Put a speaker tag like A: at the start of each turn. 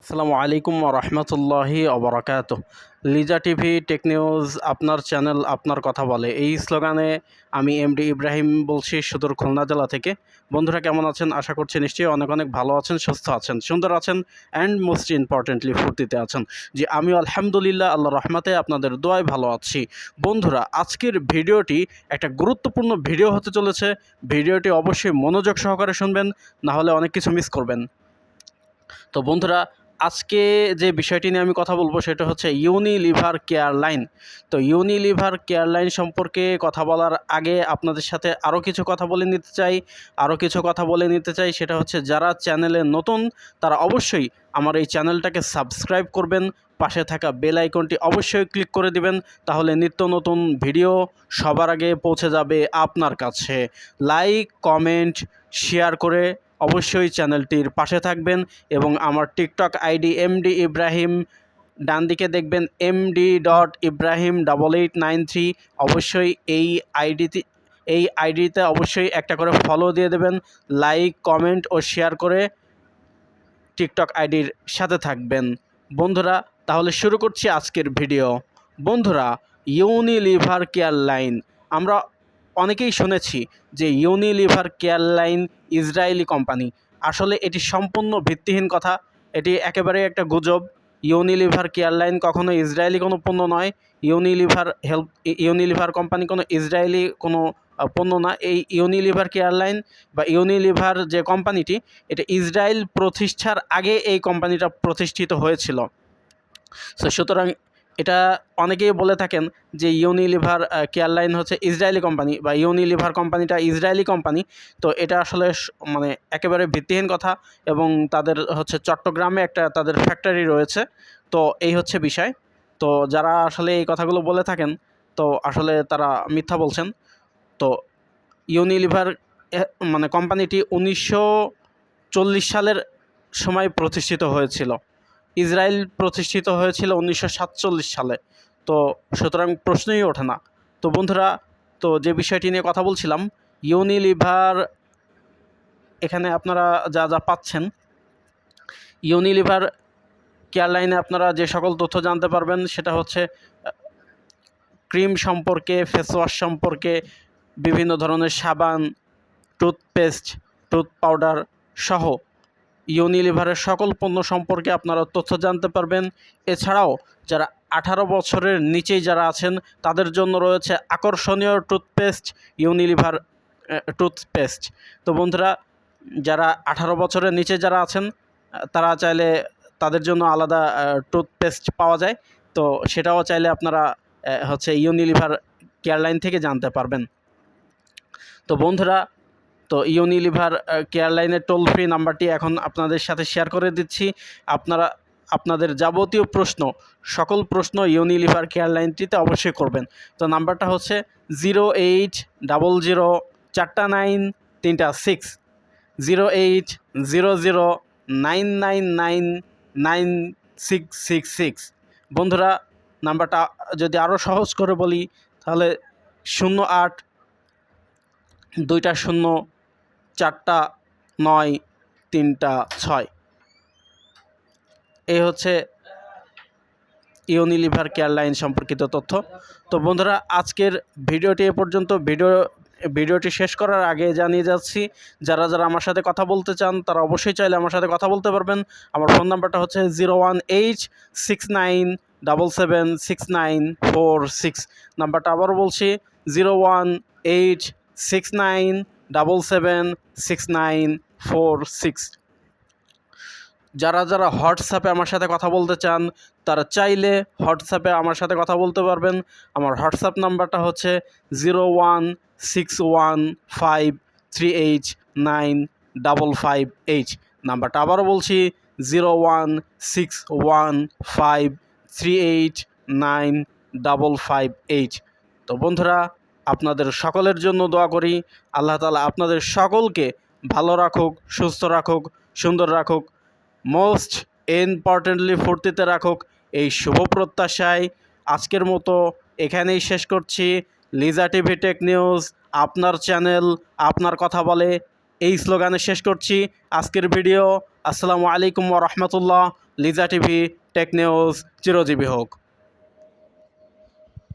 A: আসসালামু আলাইকুম ওয়া রাহমাতুল্লাহি ওয়া বারাকাতুহু। লিজা টিভি টেক নিউজ, আপনার চ্যানেল, আপনার কথা বলে, এই স্লোগানে আমি এমডি ইব্রাহিম বলছি সুদূর খুলনা জেলা থেকে। বন্ধুরা কেমন আছেন? আশা করছি নিশ্চয়ই অনেক অনেক ভালো আছেন, সুস্থ আছেন, সুন্দর আছেন অ্যান্ড মোস্ট ইম্পর্টেন্টলি ফুর্তিতে আছেন। জি, আমি আলহামদুলিল্লাহ আল্লাহর রহমতে আপনাদের দোয়ায় ভালো আছি। বন্ধুরা, আজকের ভিডিওটি একটা গুরুত্বপূর্ণ ভিডিও হতে চলেছে। ভিডিওটি অবশ্যই মনোযোগ সহকারে শুনবেন, না হলে অনেক কিছু মিস করবেন। তো বন্ধুরা, আজকে যে বিষয়টি নিয়ে আমি কথা বলবো সেটা হচ্ছে ইউনিলিভার কেয়ার লাইন। তো ইউনিলিভার কেয়ার লাইন সম্পর্কে কথা বলার আগে আপনাদের সাথে আরও কিছু কথা বলে নিতে চাই। সেটা হচ্ছে, যারা চ্যানেলে নতুন তারা অবশ্যই আমার এই চ্যানেলটাকে সাবস্ক্রাইব করবেন, পাশে থাকা বেল আইকনটি অবশ্যই ক্লিক করে দিবেন, তাহলে নিত্য নতুন ভিডিও সবার আগে পৌঁছে যাবে আপনার কাছে। লাইক, কমেন্ট, শেয়ার করে অবশ্যই চ্যানেলটির পাশে থাকবেন। এবং আমার টিকটক আইডি এমডি ইব্রাহিম, ডান দিকে দেখবেন md.ibrahim8893, অবশ্যই এই আইডিতে অবশ্যই একটা করে ফলো দিয়ে দেবেন। লাইক, কমেন্ট ও শেয়ার করে টিকটক আইডির সাথে থাকবেন। বন্ধুরা, তাহলে শুরু করছি আজকের ভিডিও। বন্ধুরা, ইউনিলিভার কেয়ার লাইন, আমরা অনেকেই শুনেছি যে Unilever care line Israeli company. আসলে এটি সম্পূর্ণ ভিত্তিহীন কথা, এটি একেবারে একটা গুজব। ইউনিলিভার কেয়ার লাইন কখনো ইসরায়েলি কোনো পণ্য নয়। ইউনিলিভার কোম্পানি কোনো ইসরায়েলি কোনো পণ্য না। এই ইউনিলিভার কেয়ার লাইন বা ইউনিলিভার যে কোম্পানিটি, এটা ইসরায়েল প্রতিষ্ঠার আগে এই কোম্পানিটা প্রতিষ্ঠিত হয়েছিল। সুতরাং এটা অনেকেই বলে থাকেন যে ইউনিলিভার কেয়ার লাইন হচ্ছে ইসরায়েলি কোম্পানি বা ইউনিলিভার কোম্পানিটা ইসরায়েলি কোম্পানি। তো এটা আসলে মানে একেবারে ভিত্তিহীন কথা। এবং তাদের হচ্ছে চট্টগ্রামে একটা তাদের ফ্যাক্টরি রয়েছে। তো এই হচ্ছে বিষয়। তো যারা আসলে এই কথাগুলো বলে থাকেন, তো আসলে তারা মিথ্যা বলছেন। তো ইউনিলিভার মানে কোম্পানিটি 1940 সালের সময় প্রতিষ্ঠিত হয়েছিল। ইসরায়েল প্রতিষ্ঠিত হয়েছিল 1947 সালে। তো সুতরাং প্রশ্নই ওঠে না। তো বন্ধুরা, তো যে বিষয়টি নিয়ে কথা বলছিলাম, ইউনিলিভার, এখানে আপনারা যা যা পাচ্ছেন, ইউনিলিভার কেয়ার লাইনে আপনারা যে সকল তথ্য জানতে পারবেন সেটা হচ্ছে ক্রিম সম্পর্কে, ফেস ওয়াশ সম্পর্কে, বিভিন্ন ধরনের সাবান, টুথপেস্ট, টুথ পাউডার সহ ইউনিলিভারের সকল পণ্য সম্পর্কে আপনারা তথ্য জানতে পারবেন। এছাড়াও যারা 18 বছরের নিচেই যারা আছেন তাদের জন্য রয়েছে আকর্ষণীয় টুথপেস্ট, ইউনিলিভার টুথপেস্ট। তো বন্ধুরা, যারা 18 বছরের নিচে যারা আছেন তারা চাইলে তাদের জন্য আলাদা টুথপেস্ট পাওয়া যায়। তো সেটাও চাইলে আপনারা হচ্ছে ইউনিলিভার কেয়ার লাইন থেকে জানতে পারবেন। তো বন্ধুরা, তো ইউনিলিভার কেয়ার লাইনের টোল ফ্রি নাম্বারটি এখন আপনাদের সাথে শেয়ার করে দিচ্ছি। আপনারা আপনাদের যাবতীয় প্রশ্ন, সকল প্রশ্ন ইউনিলিভার কেয়ার লাইনটিতে অবশ্যই করবেন। তো নাম্বারটা হচ্ছে 08004936, 0800999966। বন্ধুরা, নাম্বারটা যদি আরও সহজ করে বলি তাহলে 08-2-0-4-9-3-6। এই হচ্ছে ইউনিলিভার কেয়ার লাইন সম্পর্কিত তথ্য। তো বন্ধুরা, আজকের ভিডিওটি এ পর্যন্ত। ভিডিওটি শেষ করার আগে জানিয়ে যাচ্ছি, যারা আমার সাথে কথা বলতে চান তারা অবশ্যই চাইলে আমার সাথে কথা বলতে পারবেন। আমার ফোন নাম্বারটা হচ্ছে 01869776946। নাম্বারটা আবারও বলছি, 01869776946। যারা হোয়াটসঅ্যাপে আমার সাথে কথা বলতে চান তারা চাইলে হোয়াটসঅ্যাপে আমার সাথে কথা বলতে পারবেন। আমার হোয়াটসঅ্যাপ নাম্বারটা হচ্ছে 01615389558। নাম্বারটা আবারও বলছি, 01615389558। তো বন্ধুরা, আপনাদের সকলের জন্য দোয়া করি, আল্লাহ তাআলা আপনাদের সকলকে ভালো রাখুক, সুস্থ রাখুক, সুন্দর রাখুক, মোস্ট ইম্পর্টেন্টলি ফুর্তিতে রাখুক, এই শুভ প্রত্যাশায় আজকের মতো এখানেই শেষ করছি। লিজা টিভি টেক নিউজ, আপনার চ্যানেল, আপনার কথা বলে, এই স্লোগানে শেষ করছি আজকের ভিডিও। আসসালামু আলাইকুম ওয়া রাহমাতুল্লাহ লিজা টিভি, টেক নিউজ চিরজীবী হোক।